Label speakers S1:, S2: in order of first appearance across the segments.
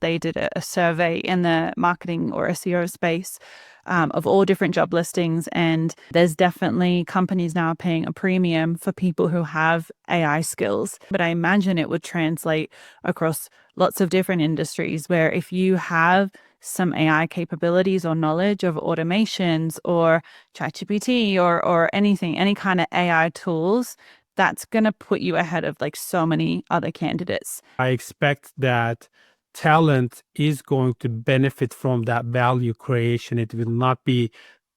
S1: They did a survey in the marketing or SEO space of all different job listings. And there's definitely companies now paying a premium for people who have AI skills. But I imagine it would translate across lots of different industries where if you have some AI capabilities or knowledge of automations or ChatGPT or anything, any kind of AI tools, that's going to put you ahead of like so many other candidates.
S2: I expect that talent is going to benefit from that value creation. It will not be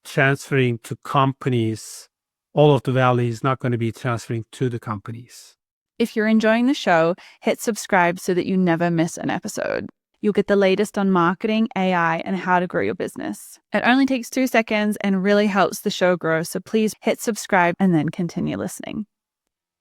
S2: transferring to companies. All of the value is not going to be transferring to the companies.
S1: If you're enjoying the show, hit subscribe so that you never miss an episode. You'll get the latest on marketing, AI, and how to grow your business. It only takes 2 seconds and really helps the show grow. So please hit subscribe and then continue listening.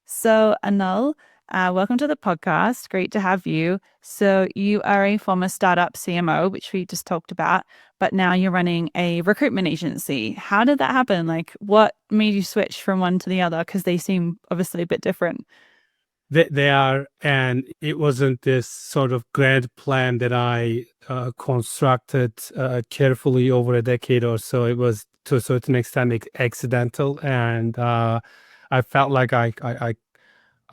S1: So Anil, welcome to the podcast. Great to have you. So you are a former startup CMO, which we just talked about, but now you're running a recruitment agency. How did that happen? Like what made you switch from one to the other? Because they seem obviously a bit different.
S2: They are, and it wasn't this sort of grand plan that I constructed carefully over a decade or so. It was to a certain extent accidental, and I felt like I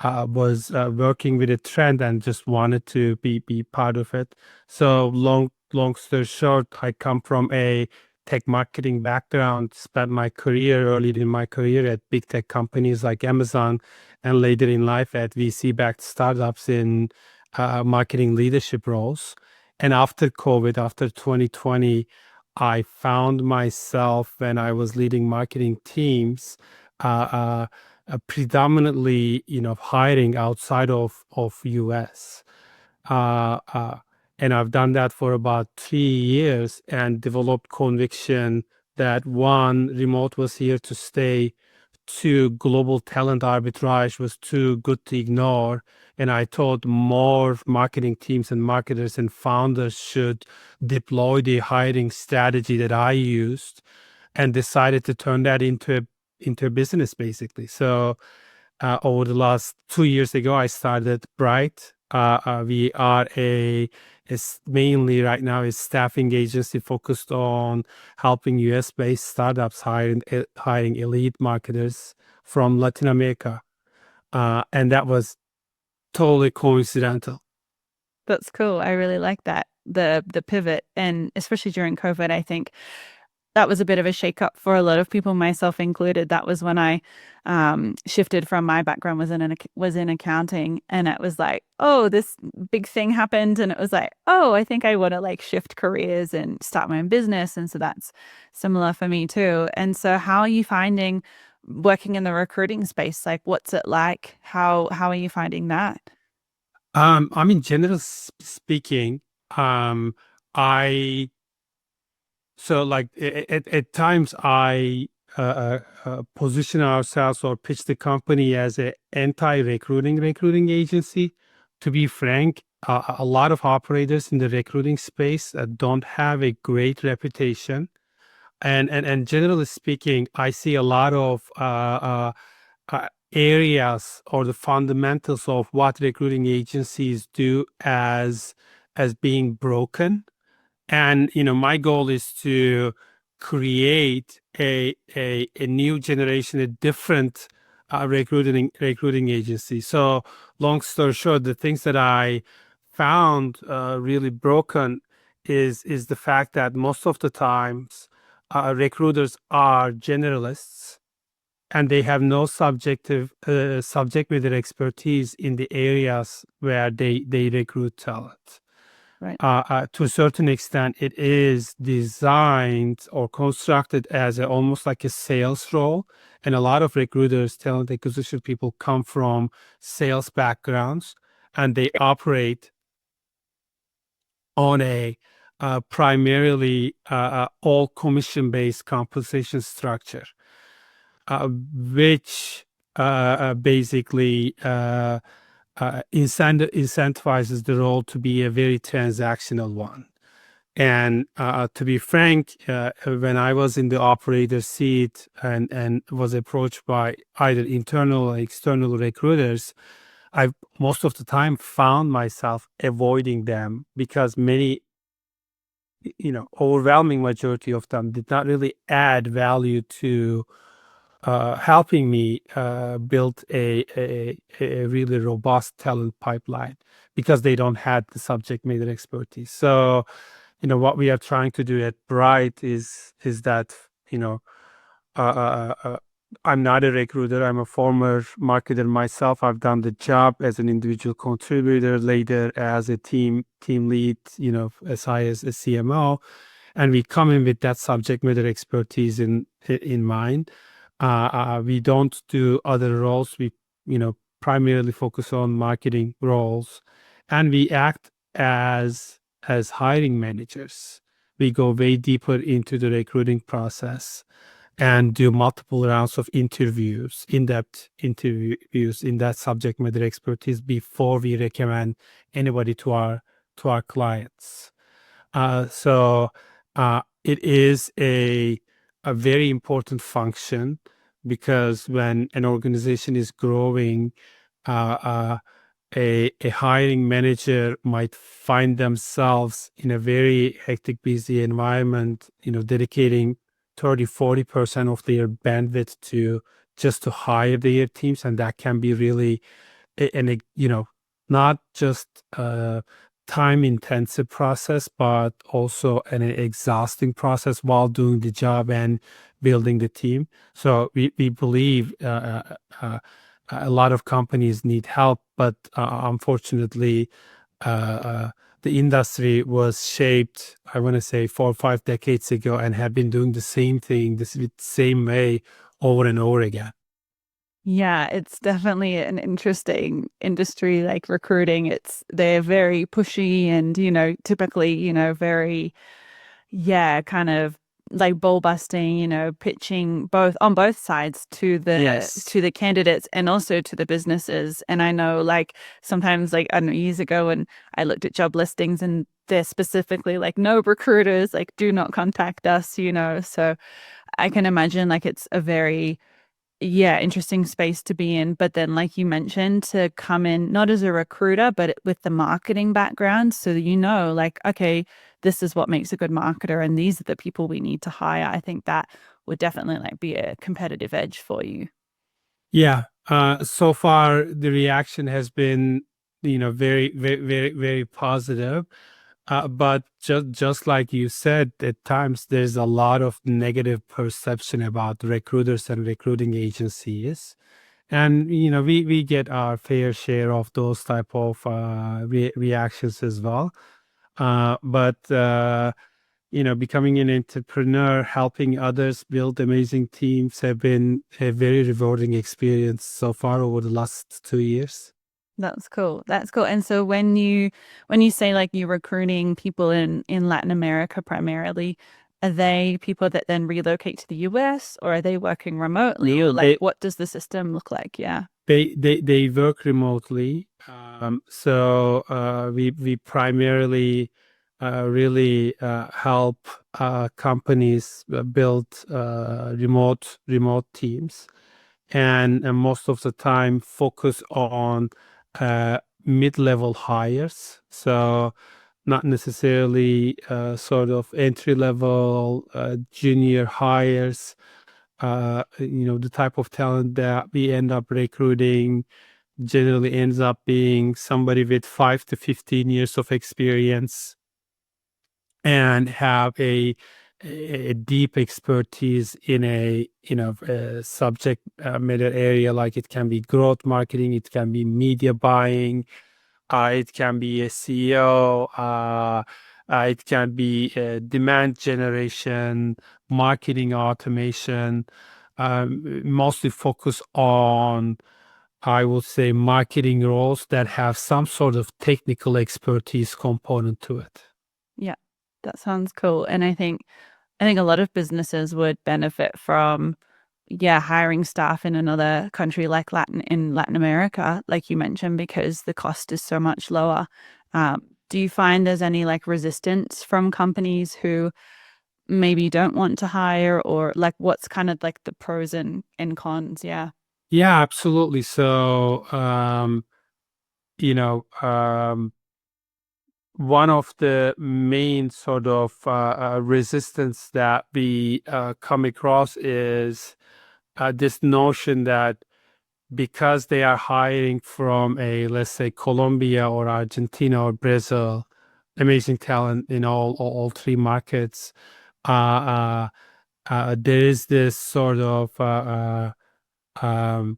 S2: was working with a trend and just wanted to be part of it. So long story short, I come from a tech marketing background, spent my career early in my career at big tech companies like Amazon, and later in life at VC-backed startups in marketing leadership roles. And after COVID, after 2020, I found myself when I was leading marketing teams, predominantly, hiring outside of US. And I've done that for about 3 years and developed conviction that one, remote was here to stay. Two, global talent arbitrage was too good to ignore. And I thought more marketing teams and marketers and founders should deploy the hiring strategy that I used, and decided to turn that into a business, basically. So over the last 2 years ago, I started Brite. We are mainly right now a staffing agency focused on helping US-based startups hiring elite marketers from Latin America. And that was totally coincidental.
S1: That's cool. I really like that. The pivot, and especially during COVID, I think that was a bit of a shakeup for a lot of people, myself included. That was when I shifted from my background was in accounting, and it was like, oh, this big thing happened, and it was like, oh, I think I want to like shift careers and start my own business, and so that's similar for me too. And so, how are you finding working in the recruiting space? Like, what's it like? How are you finding that?
S2: I mean, generally speaking, I so like at times I position ourselves or pitch the company as a anti-recruiting agency. To be frank, a lot of operators in the recruiting space don't have a great reputation, and generally speaking, I see a lot of areas or the fundamentals of what recruiting agencies do as being broken. And my goal is to create a new generation, a different recruiting agency. So long story short, the things that I found really broken is the fact that most of the times recruiters are generalists, and they have no subject matter expertise in the areas where they recruit talent.
S1: Right.
S2: To a certain extent, it is designed or constructed as almost like a sales role. And a lot of recruiters, talent acquisition people, come from sales backgrounds, and they operate on a primarily all commission-based compensation structure, which basically incentivizes the role to be a very transactional one. And to be frank, when I was in the operator seat and was approached by either internal or external recruiters, I've most of the time found myself avoiding them because many, overwhelming majority of them did not really add value to helping me build a really robust talent pipeline because they don't have the subject matter expertise. So, what we are trying to do at Brite is that, you know, uh, uh, uh, I'm not a recruiter. I'm a former marketer myself. I've done the job as an individual contributor, later as a team lead, as high as a CMO, and we come in with that subject matter expertise in mind. We don't do other roles. We, primarily focus on marketing roles, and we act as hiring managers. We go way deeper into the recruiting process and do multiple rounds of interviews, in-depth interviews in that subject matter expertise before we recommend anybody to our clients. So it is a very important function because when an organization is growing, uh, uh, a hiring manager might find themselves in a very hectic, busy environment, dedicating 30-40% of their bandwidth to just to hire their teams. And that can be really not just a time intensive process, but also an exhausting process while doing the job and building the team. So we believe a lot of companies need help, but unfortunately, uh, uh, the industry was shaped, I want to say, 4 or 5 decades ago, and have been doing the same thing, the same way over and over again.
S1: Yeah, it's definitely an interesting industry like recruiting. They're very pushy and, typically, very, yeah, kind of like ball busting, pitching both on both sides to the
S2: Yes.
S1: to the candidates and also to the businesses. And I know like sometimes like I don't know years ago when I looked at job listings and they're specifically like no recruiters, like do not contact us. So I can imagine like it's a very yeah, interesting space to be in. But then, like you mentioned, to come in not as a recruiter, but with the marketing background, so that like, okay, this is what makes a good marketer, and these are the people we need to hire. I think that would definitely like be a competitive edge for you.
S2: Yeah. So far the reaction has been, very, very, very, very positive. But just like you said, at times there's a lot of negative perception about recruiters and recruiting agencies. And, we get our fair share of those type of reactions as well. But becoming an entrepreneur, helping others build amazing teams have been a very rewarding experience so far over the last 2 years.
S1: That's cool. That's cool. And so when you say like you're recruiting people in Latin America primarily, are they people that then relocate to the US or are they working remotely or
S2: No,
S1: like what does the system look like? Yeah.
S2: they work remotely. So we primarily really help companies build remote teams, and most of the time focus on mid-level hires. So not necessarily sort of entry-level junior hires. The type of talent that we end up recruiting generally ends up being somebody with 5 to 15 years of experience and have a deep expertise in a subject matter area. Like it can be growth marketing, it can be media buying, it can be SEO, it can be demand generation, marketing automation. Mostly focus on, I would say, marketing roles that have some sort of technical expertise component to it.
S1: Yeah. That sounds cool. And I think a lot of businesses would benefit from, yeah, hiring staff in another country like Latin America, like you mentioned, because the cost is so much lower. Do you find there's any like resistance from companies who maybe don't want to hire or like what's kind of like the pros and cons? Yeah.
S2: Yeah, absolutely. So one of the main sort of resistance that we come across is this notion that because they are hiring from let's say, Colombia or Argentina or Brazil, amazing talent in all three markets, uh, there is this sort of um,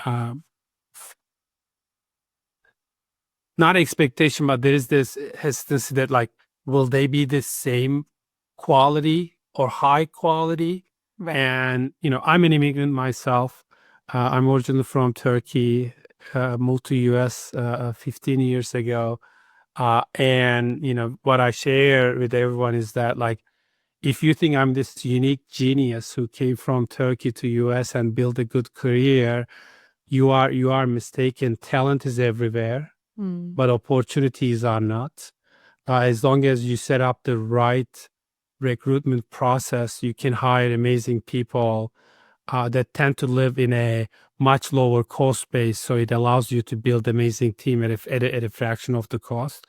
S2: um, not expectation, but there is this hesitancy that, like, will they be the same quality or high quality?
S1: Right.
S2: And, I'm an immigrant myself. I'm originally from Turkey, moved to US 15 years ago. And, what I share with everyone is that, like, if you think I'm this unique genius who came from Turkey to US and built a good career, you are mistaken. Talent is everywhere,
S1: Mm.
S2: but opportunities are not. As long as you set up the right recruitment process, you can hire amazing people that tend to live in a much lower cost base. So it allows you to build amazing team at a fraction of the cost.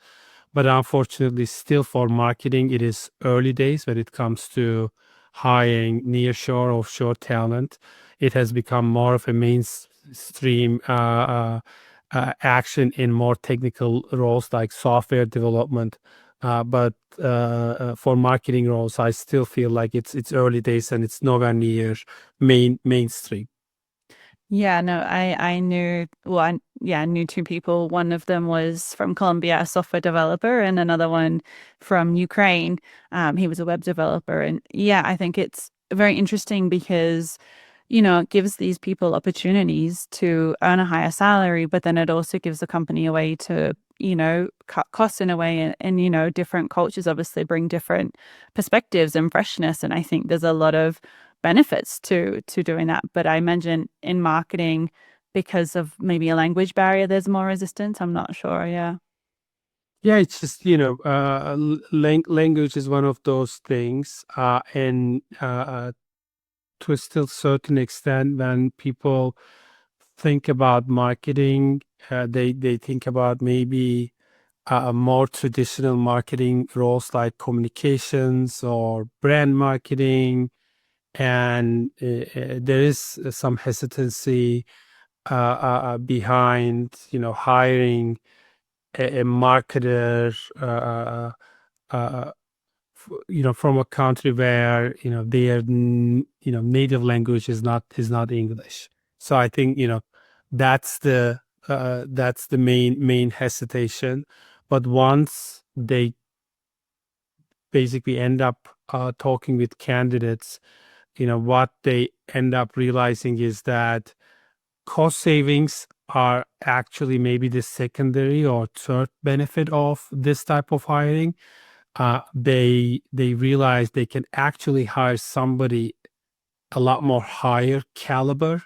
S2: But unfortunately, still for marketing, it is early days when it comes to hiring nearshore, offshore talent. It has become more of a mainstream action in more technical roles like software development. But for marketing roles, I still feel like it's early days and it's nowhere near mainstream.
S1: Yeah, no, I knew, well, I knew two people. One of them was from Colombia, a software developer, and another one from Ukraine. He was a web developer. And yeah, I think it's very interesting because, it gives these people opportunities to earn a higher salary, but then it also gives the company a way to, cut costs in a way. And, different cultures obviously bring different perspectives and freshness. And I think there's a lot of benefits to doing that. But I imagine in marketing, because of maybe a language barrier, there's more resistance. I'm not sure. Yeah.
S2: Yeah, it's just, language is one of those things. And to a still certain extent, when people think about marketing, they think about maybe more traditional marketing roles like communications or brand marketing. And there is some hesitancy behind, hiring a marketer, from a country where, their native language is not English. So I think, that's the main hesitation. But once they basically end up talking with candidates, what they end up realizing is that cost savings are actually maybe the secondary or third benefit of this type of hiring. They realize they can actually hire somebody a lot more higher caliber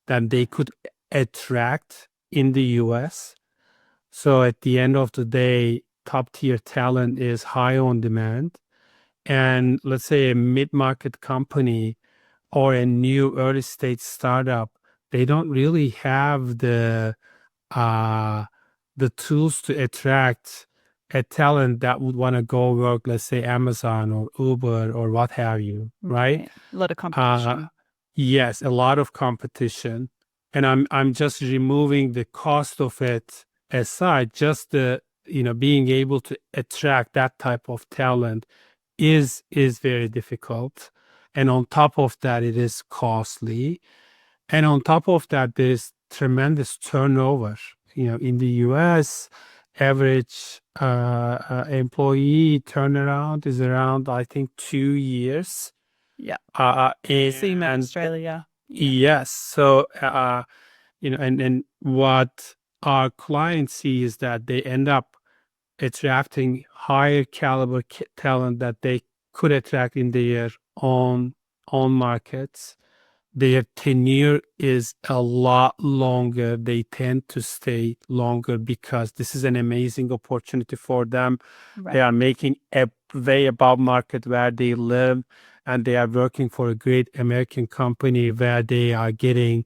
S2: than they could attract in the US. So at the end of the day, top tier talent is high on demand. And let's say a mid-market company or a new early stage startup, they don't really have uh, the tools to attract a talent that would want to go work, let's say, Amazon or Uber or what have you, right?
S1: Right. A lot of
S2: Uh,
S1: competition.
S2: yes, a lot of competition, and I'm just removing the cost of it aside. Just the being able to attract that type of talent is very difficult, and on top of that, it is costly. And on top of that, there's tremendous turnover. In the US, average employee turnaround is around, I think, 2 years.
S1: Yeah. Same in
S2: And
S1: Australia. Yeah.
S2: yes, so and what our clients see is that they end up attracting higher caliber talent that they could attract in their own markets. Their tenure is a lot longer. They tend to stay longer because this is an amazing opportunity for them. They
S1: Right.
S2: are making a way above market where they live, and they are working for a great American company where they are getting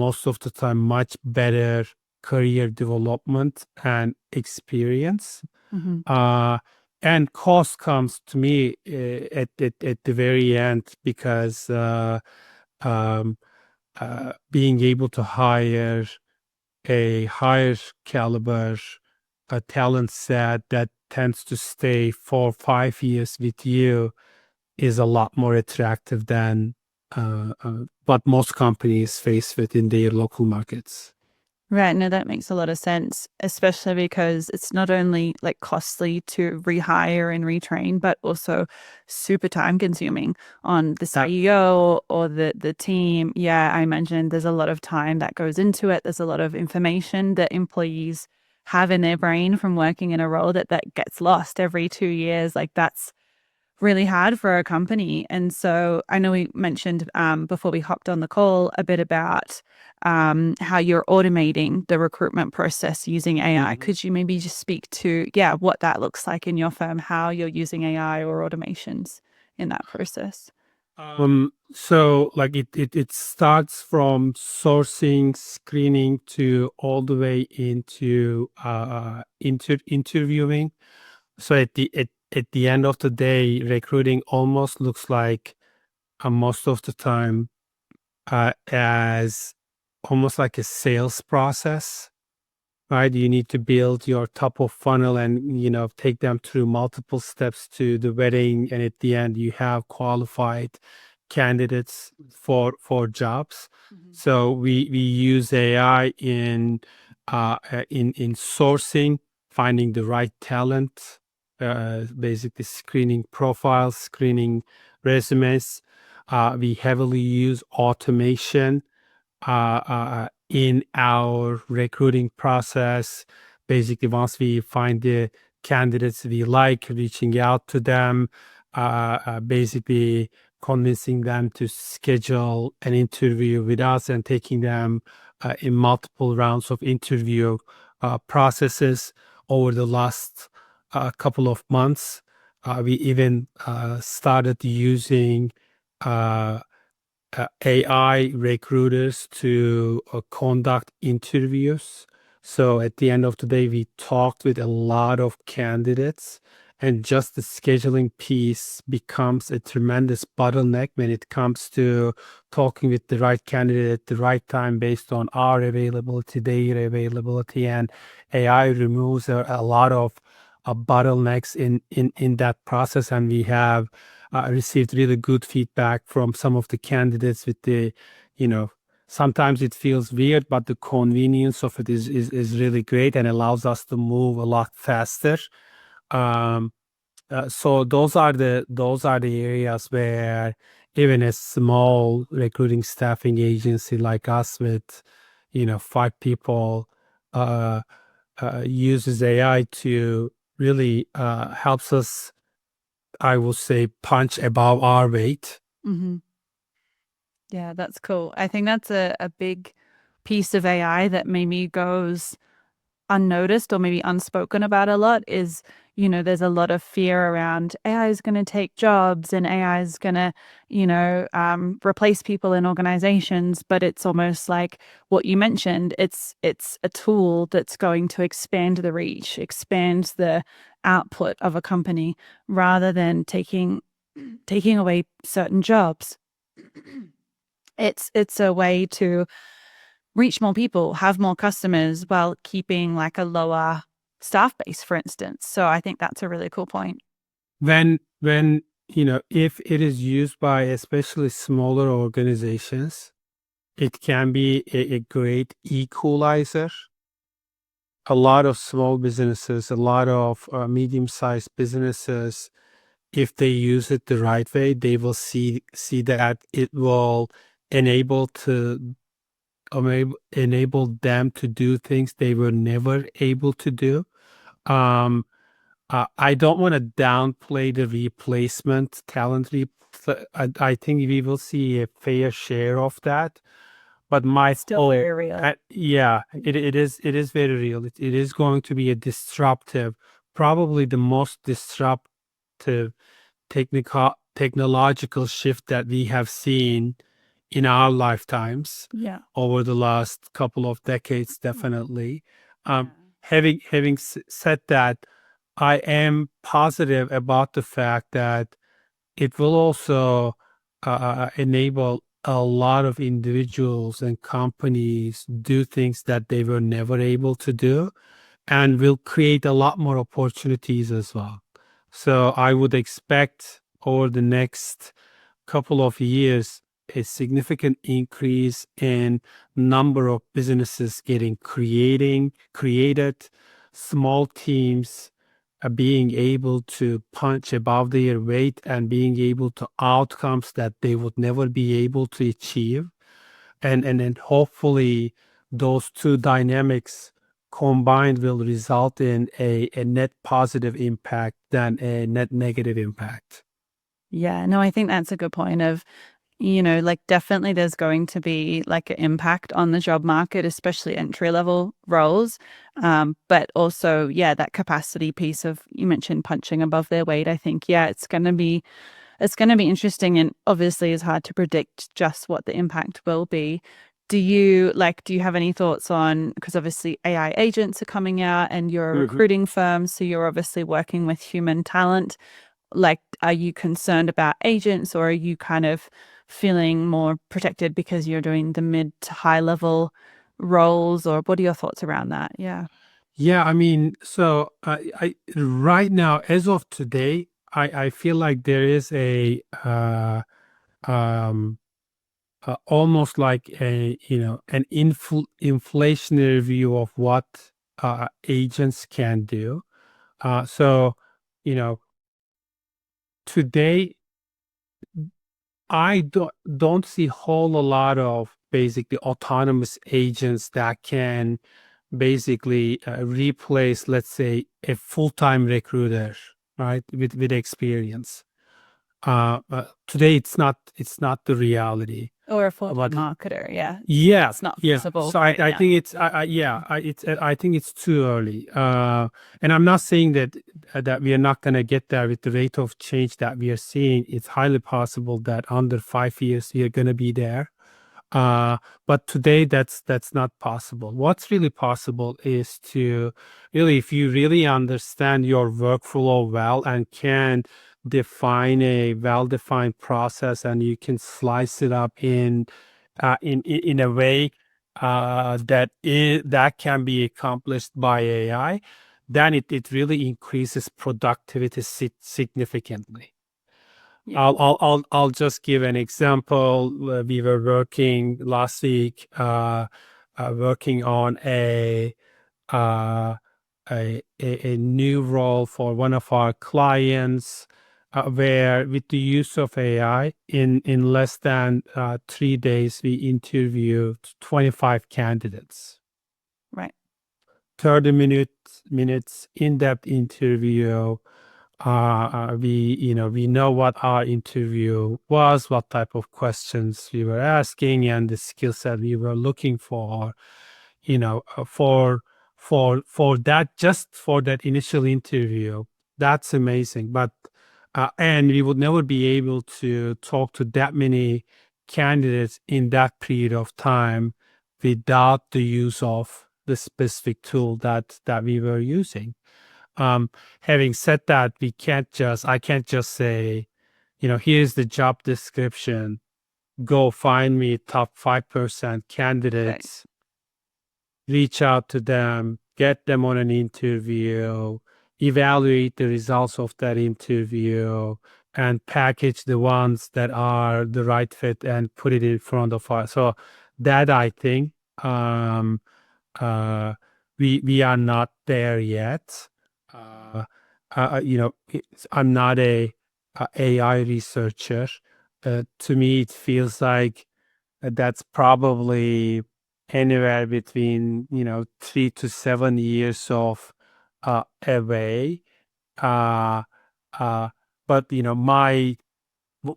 S2: most of the time much better career development and experience.
S1: Mm-hmm.
S2: And cost comes to me at the very end because um, being able to hire a higher caliber talent set that tends to stay 4 or 5 years with you is a lot more attractive than what most companies face within their local markets.
S1: Right. No, that makes a lot of sense, especially because it's not only like costly to rehire and retrain, but also super time consuming on the CEO or the team. Yeah, I mentioned there's a lot of time that goes into it. There's a lot of information that employees have in their brain from working in a role that gets lost every 2 years. Like that's really hard for a company. And so I know we mentioned before we hopped on the call a bit about how you're automating the recruitment process using AI.
S2: Mhm.
S1: Could you maybe just speak to, yeah, what that looks like in your firm, how you're using AI or automations in that process?
S2: So like it starts from sourcing, screening to all the way into interviewing. So at the end of the day, recruiting almost looks like most of the time as almost like a sales process, right? You need to build your top of funnel and, take them through multiple steps to the wedding. And at the end, you have qualified candidates for jobs.
S1: Mhm.
S2: So we use AI in sourcing, finding the right talent, basically screening profiles, screening resumes. We heavily use automation in our recruiting process. Basically, once we find the candidates we like, reaching out to them, basically convincing them to schedule an interview with us and taking them in multiple rounds of interview processes over the last couple of months. We even started using AI recruiters to conduct interviews. So at the end of the day, we talked with a lot of candidates, and just the scheduling piece becomes a tremendous bottleneck when it comes to talking with the right candidate at the right time based on our availability, their availability, and AI removes a lot of bottlenecks in that process. And we have received really good feedback from some of the candidates with the, sometimes it feels weird, but the convenience of it is really great and allows us to move a lot faster. Um, so those are the areas where even a small recruiting staffing agency like us with, 5 people, uh, uses AI to really helps us, I will say, punch above our weight.
S1: Mm-hmm. Yeah, that's cool. I think that's a big piece of AI that maybe goes unnoticed or maybe unspoken about a lot is, there's a lot of fear around AI is going to take jobs and AI is going to, replace people in organizations. But it's almost like what you mentioned. It's a tool that's going to expand the reach, expand the output of a company rather than taking away certain jobs. It's a way to reach more people, have more customers while keeping like a lower staff base, for instance. So I think that's a really cool point.
S2: When if it is used by especially smaller organizations, it can be a great equalizer. A lot of small businesses, a lot of medium-sized businesses, if they use it the right way, they will see that it will enable to enable them to do things they were never able to do. Um, I don't want to downplay the replacement talent. I think we will see a fair share of that. But my
S1: Still
S2: hope,
S1: very real.
S2: yeah, it is very real. It is going to be a disruptive, probably the most disruptive technological shift that we have seen in our lifetimes
S1: Yeah.
S2: over the last couple of decades, definitely.
S1: Yeah.
S2: Having said that, I am positive about the fact that it will also enable a lot of individuals and companies do things that they were never able to do, and will create a lot more opportunities as well. So I would expect over the next couple of years a significant increase in number of businesses getting created, small teams being able to punch above their weight and being able to outcomes that they would never be able to achieve. And then hopefully those two dynamics combined will result in a net positive impact than a net negative impact.
S1: Yeah, no, I think that's a good point of, like definitely there's going to be like an impact on the job market, especially entry level roles. But also, yeah, that capacity piece of you mentioned punching above their weight. I think, yeah, it's going to be interesting, and obviously it's hard to predict just what the impact will be. Do you have any thoughts on, because obviously AI agents are coming out and you're a
S2: Mhm.
S1: recruiting firm, so you're obviously working with human talent. Like, are you concerned about agents, or are you kind of feeling more protected because you're doing the mid to high level roles, or what are your thoughts around that? Yeah.
S2: Yeah, I mean, so I right now, as of today, I feel like there is um, almost like an inflationary view of what agents can do. So, you know, today I don't see whole a lot of basically autonomous agents that can basically replace, let's say, a full-time recruiter, right, with experience. Today, it's not the reality.
S1: Or a full
S2: But
S1: marketer. Yeah.
S2: yeah,
S1: It's not
S2: yeah.
S1: possible
S2: So I,
S1: right
S2: I
S1: now.
S2: think it's yeah, I think it's too early. And I'm not saying that we are not going to get there with the rate of change that we are seeing. It's highly possible that under 5 years we are going to be there. Uh, but today that's not possible. What's really possible is to really, if you really understand your workflow well and can define a well-defined process, and you can slice it up in a way that can be accomplished by AI, then it really increases productivity significantly.
S1: Yeah.
S2: I'll just give an example. We were working last week, working on uh, a new role for one of our clients, where with the use of AI, in less than 3 days, we interviewed 25 candidates.
S1: Right.
S2: 30 minutes in-depth interview. We know what our interview was, what type of questions we were asking, and the skill set we were looking for. For that, just for that initial interview, that's amazing. But and we would never be able to talk to that many candidates in that period of time without the use of the specific tool that we were using. Having said that, I can't just say, here's the job description, go find me top 5%
S1: Right.
S2: candidates, reach out to them, get them on an interview, evaluate the results of that interview, and package the ones that are the right fit and put it in front of us. So that, I think, uh, we are not there yet. Uh, I'm not a AI researcher. To me, it feels like that's probably anywhere between 3 to 7 years of away. Uh, uh, but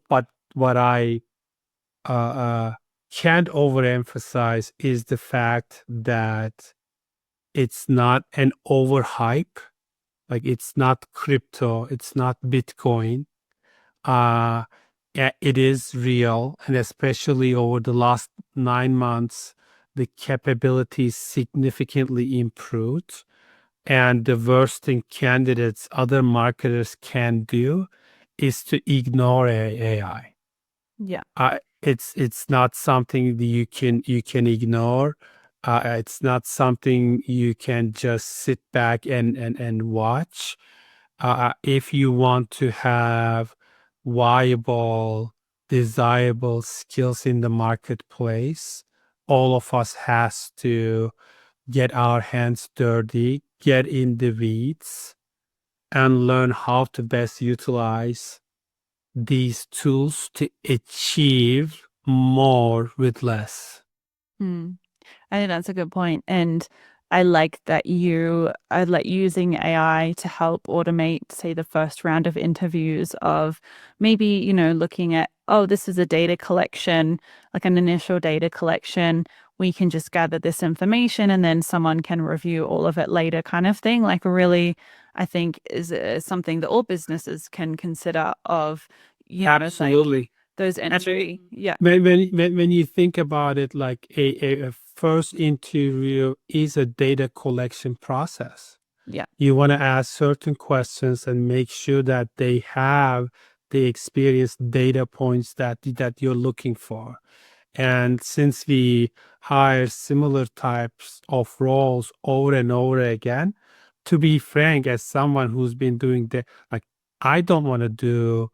S2: but what I can't overemphasize is the fact that it's not an overhype. Like, it's not crypto, it's not Bitcoin. Uh, it is real, and especially over the last 9 months, the capabilities significantly improved. And the worst thing candidates, other marketers can do is to ignore AI.
S1: Yeah.
S2: It's not something that you can ignore. It's not something you can just sit back and watch. If you want to have viable, desirable skills in the marketplace, all of us has to get our hands dirty, get in the weeds, and learn how to best utilize these tools to achieve more with less.
S1: Hmm. I think that's a good point. And I like that I like using AI to help automate, say, the first round of interviews of maybe, looking at, oh, this is a data collection, like an initial data collection. We can just gather this information and then someone can review all of it later, kind of thing. Like, really, I think is something that all businesses can consider of, like
S2: Absolutely.
S1: those
S2: And
S1: entry. Yeah.
S2: when you think about it, like a first interview is a data collection process.
S1: Yeah.
S2: You want to ask certain questions and make sure that they have the experience data points that you're looking for. And since we hire similar types of roles over and over again, to be frank, as someone who's been doing like, I don't want to do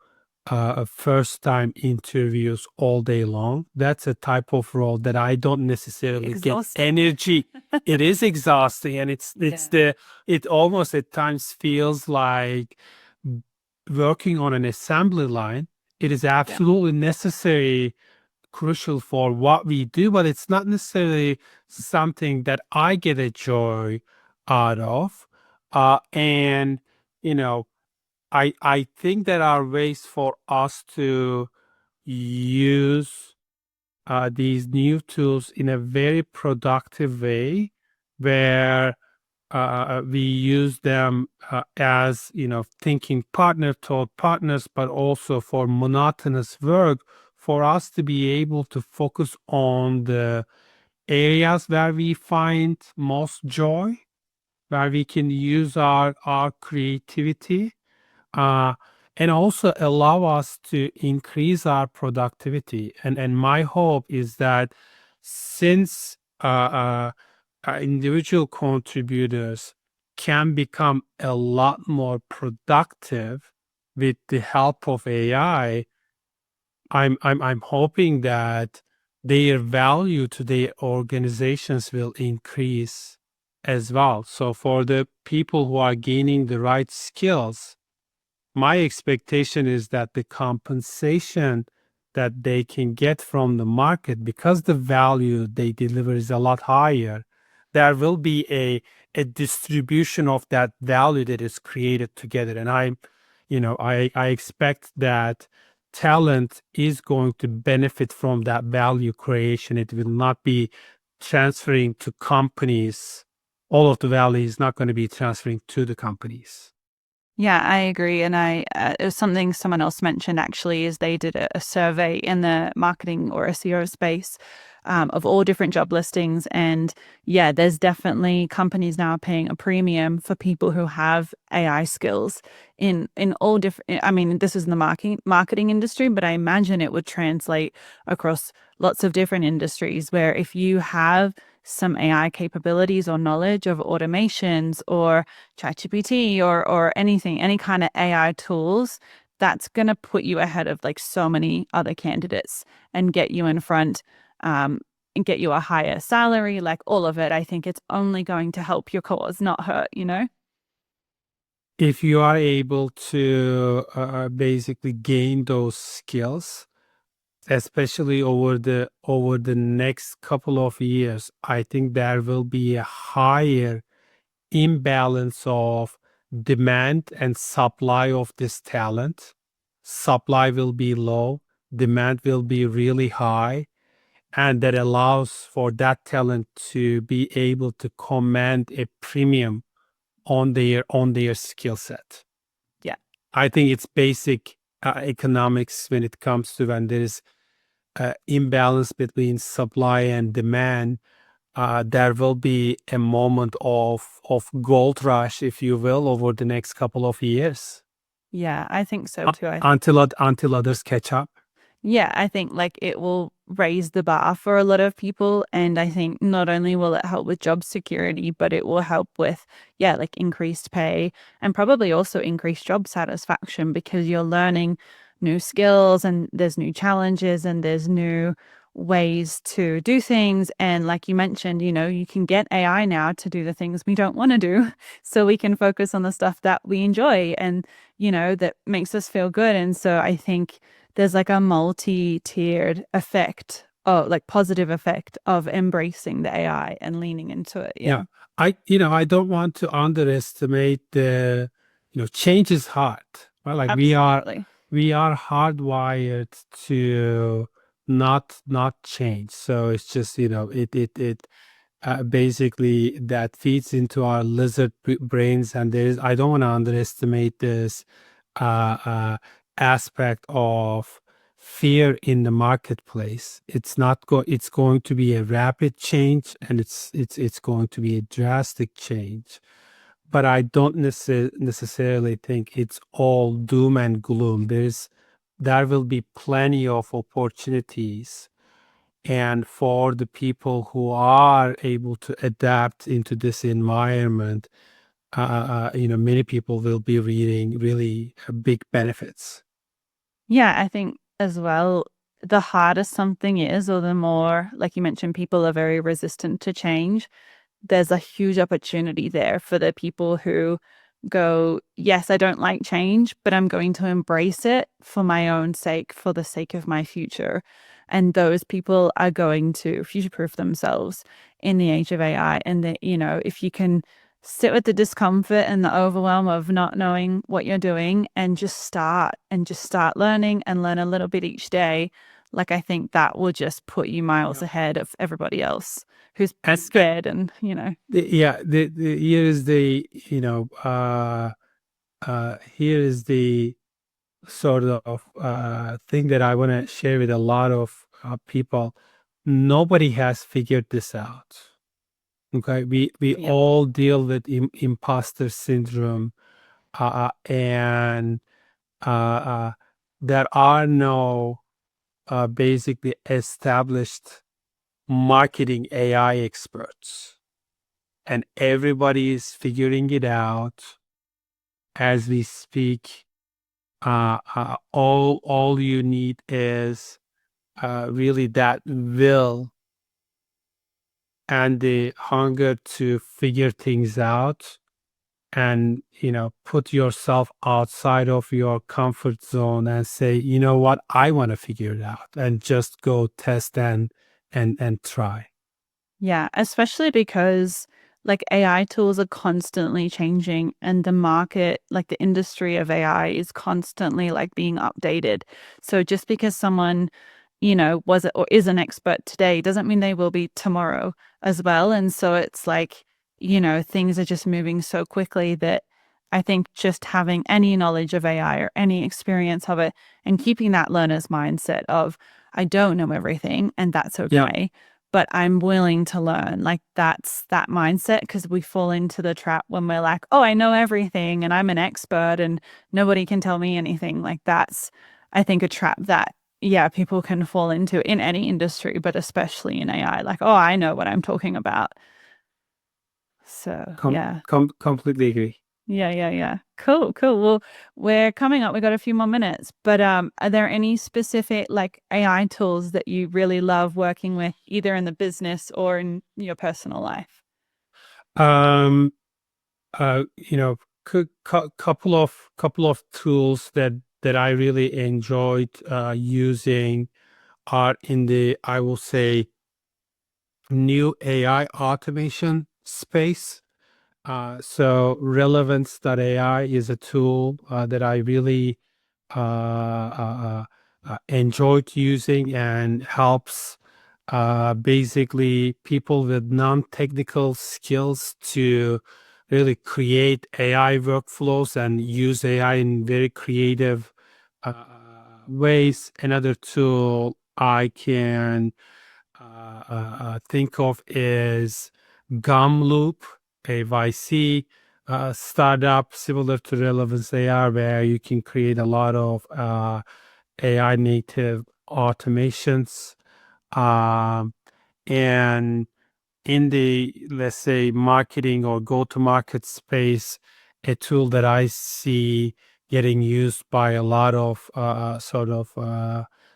S2: a first time interviews all day long. That's a type of role that I don't necessarily get energy. It is exhausting, and it almost at times feels like working on an assembly line. It is absolutely necessary, crucial for what we do, but it's not necessarily something that I get a joy out of. And you know, I think there are ways for us to use these new tools in a very productive way, where we use them as thinking partner toward partners, but also for monotonous work, for us to be able to focus on the areas where we find most joy, where we can use our creativity, uh, and also allow us to increase our productivity. And my hope is that since individual contributors can become a lot more productive with the help of AI, I'm hoping that their value to their organizations will increase as well. So for the people who are gaining the right skills, my expectation is that the compensation that they can get from the market, because the value they deliver is a lot higher, there will be a distribution of that value that is created together. And I expect that talent is going to benefit from that value creation. It will not be transferring to companies. All of the value is not going to be transferring to the companies.
S1: Yeah, I agree. And it was something someone else mentioned actually, is they did a survey in the marketing or SEO space of all different job listings. And yeah, there's definitely companies now paying a premium for people who have AI skills in all different. I mean, this is in the marketing industry, but I imagine it would translate across lots of different industries where if you have some AI capabilities or knowledge of automations or ChatGPT or anything, any kind of AI tools, that's going to put you ahead of like so many other candidates and get you in front, and get you a higher salary, like all of it. I think it's only going to help your cause, not hurt.
S2: If you are able to basically gain those skills, especially over the next couple of years, I think there will be a higher imbalance of demand and supply of this talent. Supply will be low, demand will be really high, and that allows for that talent to be able to command a premium on their skill set.
S1: Yeah.
S2: I think it's basic economics when it comes to when there is imbalance between supply and demand. There will be a moment of gold rush, if you will, over the next couple of years
S1: Yeah, I think so too.
S2: until others catch up.
S1: Yeah, I think like it will raise the bar for a lot of people. And I think not only will it help with job security, but it will help with, yeah, like increased pay and probably also increased job satisfaction because you're learning new skills and there's new challenges and there's new ways to do things. And like you mentioned, you can get AI now to do the things we don't want to do. So we can focus on the stuff that we enjoy and, that makes us feel good. And so I think there's like a multi-tiered effect, oh, like positive effect of embracing the AI and leaning into it.
S2: Yeah.
S1: Yeah,
S2: I don't want to underestimate change is hard. Well, like
S1: absolutely.
S2: we are hardwired to not change. So it's just, it basically that feeds into our lizard brains. And I don't want to underestimate this aspect of fear in the marketplace. It's going to be a rapid change, and it's going to be a drastic change. But I don't necessarily think it's all doom and gloom. There will be plenty of opportunities. And for the people who are able to adapt into this environment, many people will be reading really big benefits.
S1: Yeah, I think as well, the harder something is, or the more, like you mentioned, people are very resistant to change. There's a huge opportunity there for the people who go, yes, I don't like change, but I'm going to embrace it for my own sake, for the sake of my future. And those people are going to future proof themselves in the age of AI. And that, if you can sit with the discomfort and the overwhelm of not knowing what you're doing and just start learning and learn a little bit each day, like I think that will just put you miles
S2: Yeah.
S1: ahead of everybody else who's
S2: And
S1: scared and
S2: here is the here is the sort of thing that I want to share with a lot of people. Nobody has figured this out. Okay, we
S1: yep.
S2: all deal with imposter syndrome, and uh, there are no basically established marketing AI experts, and everybody is figuring it out as we speak. All you need is really that will and the hunger to figure things out, and put yourself outside of your comfort zone and say, you know what, I want to figure it out, and just go test and try.
S1: Yeah, especially because like AI tools are constantly changing and the market, like the industry of AI is constantly like being updated. So just because someone, was it or is an expert today doesn't mean they will be tomorrow as well. And so it's like, things are just moving so quickly that I think just having any knowledge of AI or any experience of it and keeping that learner's mindset of I don't know everything and that's
S2: Yeah.
S1: okay, but I'm willing to learn. Like that's that mindset because we fall into the trap when we're like, oh, I know everything and I'm an expert and nobody can tell me anything. Like that's, I think, a trap that, yeah, people can fall into in any industry, but especially in AI. Like, oh, I know what I'm talking about. So, yeah.
S2: Completely agree.
S1: Yeah, yeah, yeah. Cool, cool. Well, we're coming up. We got a few more minutes, but are there any specific like AI tools that you really love working with, either in the business or in your personal life?
S2: um uh you know couple of tools that I really enjoyed using are in the, I will say, new AI automation space. So relevance.ai is a tool that I really enjoyed using, and helps basically people with non-technical skills to really create AI workflows and use AI in very creative ways. Another tool I can think of is Gumloop, a YC startup similar to Relevance AR, where you can create a lot of AI native automations. And in the, let's say, marketing or go-to-market space, a tool that I see getting used by a lot of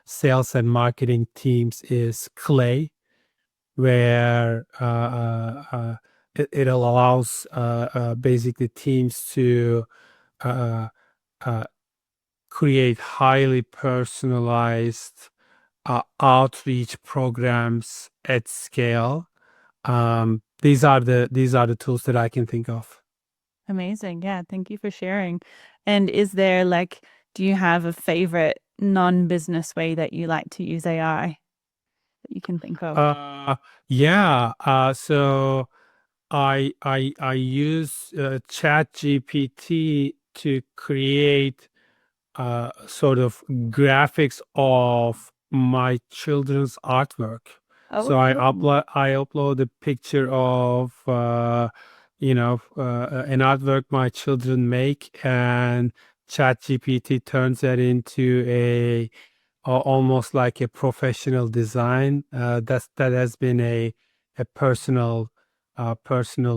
S2: sales and marketing teams is Clay, where it allows basically teams to uh, uh, create highly personalized outreach programs at scale. These are the tools that I can think of.
S1: Amazing. Yeah. Thank you for sharing. And is there do you have a favorite non-business way that you like to use AI that you can think of?
S2: Yeah. So I use ChatGPT to create sort of graphics of my children's artwork.
S1: Oh,
S2: So
S1: cool.
S2: I upload a picture of an artwork my children make, and ChatGPT turns that into almost like a professional design. That has been a personal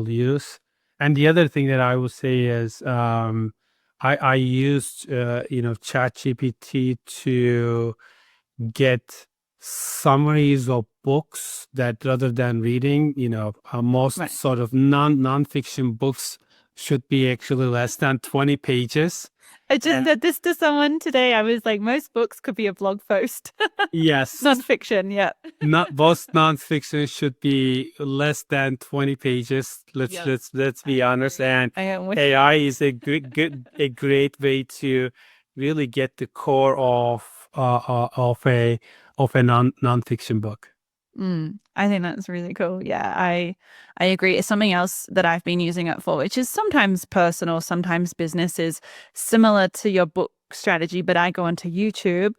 S2: use. And the other thing that I would say is I used ChatGPT to get summaries of books that, rather than reading, most
S1: Right.
S2: sort of nonfiction books should be actually less than 20 pages.
S1: I just said this to someone today. I was like, most books could be a blog post.
S2: Yes,
S1: Non-fiction, yeah.
S2: not most nonfiction should be less than 20 pages. Let's be honest. And
S1: I am with
S2: AI is a great way to really get the core of a nonfiction book.
S1: I think that's really cool. Yeah, I agree. It's something else that I've been using it for, which is sometimes personal, sometimes business, is similar to your book strategy, but I go onto YouTube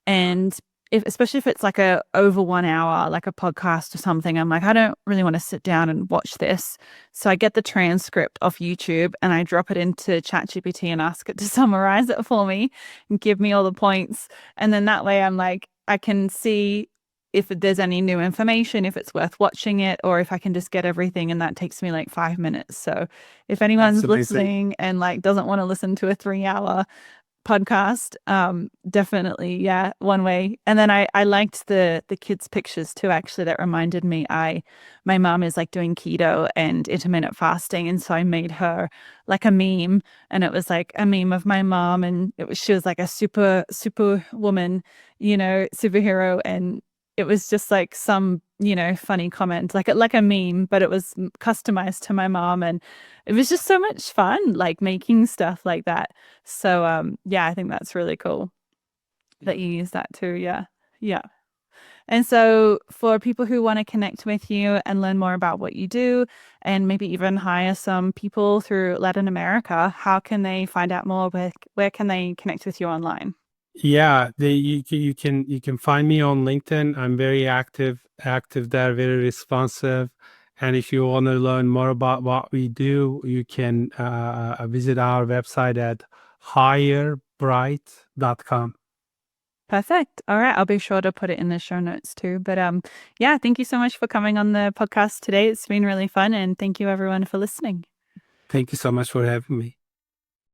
S1: and especially if it's like a over 1 hour, like a podcast or something, I'm like, I don't really want to sit down and watch this. So I get the transcript off YouTube and I drop it into ChatGPT and ask it to summarize it for me and give me all the points. And then that way I'm like, I can see if there's any new information, if it's worth watching it, or if I can just get everything. And that takes me like 5 minutes. So if anyone's listening and doesn't want to listen to a 3 hour podcast, definitely, yeah, one way. And then I liked the kids pictures too, actually. That reminded me, my mom is doing keto and intermittent fasting, and so I made her like a meme, and it was like a meme of my mom, and she was like a super woman, superhero, and it was just like some funny comment, like a meme, but it was customized to my mom, and it was just so much fun making stuff like that. So yeah, I think that's really cool that you use that too. Yeah. Yeah. And so for people who want to connect with you and learn more about what you do and maybe even hire some people through Latin America, how can they find out more? Where can they connect with you online?
S2: Yeah, you can find me on LinkedIn. I'm very active there, very responsive. And if you want to learn more about what we do, you can visit our website at hirebrite.com.
S1: Perfect. All right. I'll be sure to put it in the show notes too. But yeah, thank you so much for coming on the podcast today. It's been really fun. And thank you everyone for listening.
S2: Thank you so much for having me.